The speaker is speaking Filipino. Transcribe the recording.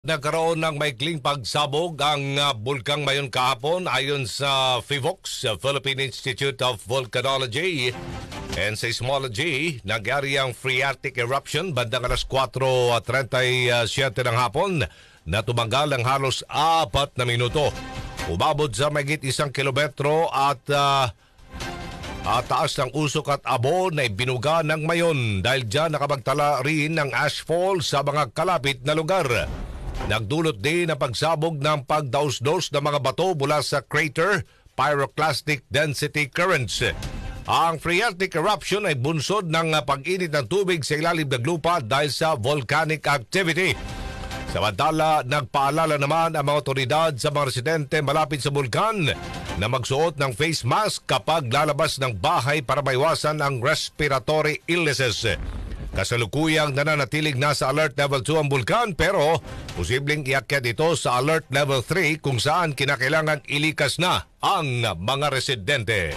Nagkaroon ng maikling pagsabog ang bulkang Mayon kahapon ayon sa PHIVOLCS, Philippine Institute of Volcanology and Seismology. Nangyari ang phreatic eruption bandang alas 4:37 ng hapon na tumanggal ang halos 4 na minuto. Umabot sa mahigit 1 kilometro at taas ng usok at abo na ibinuga ng Mayon. Dahil dyan nakapagtala rin ng ashfall sa mga kalapit na lugar. Nagdulot din ang pagsabog ng pagdaos-dos ng mga bato mula sa crater, pyroclastic density currents. Ang phreatic eruption ay bunsod ng pag-init ng tubig sa ilalim ng lupa dahil sa volcanic activity. Samantala, nagpaalala naman ang mga otoridad sa mga residente malapit sa bulkan na magsuot ng face mask kapag lalabas ng bahay para maiwasan ang respiratory illnesses. Kasalukuyang nananatiling nasa Alert Level 2 ang bulkan pero posibleng iakyat ito sa Alert Level 3 kung saan kinakailangan ilikas na ang mga residente.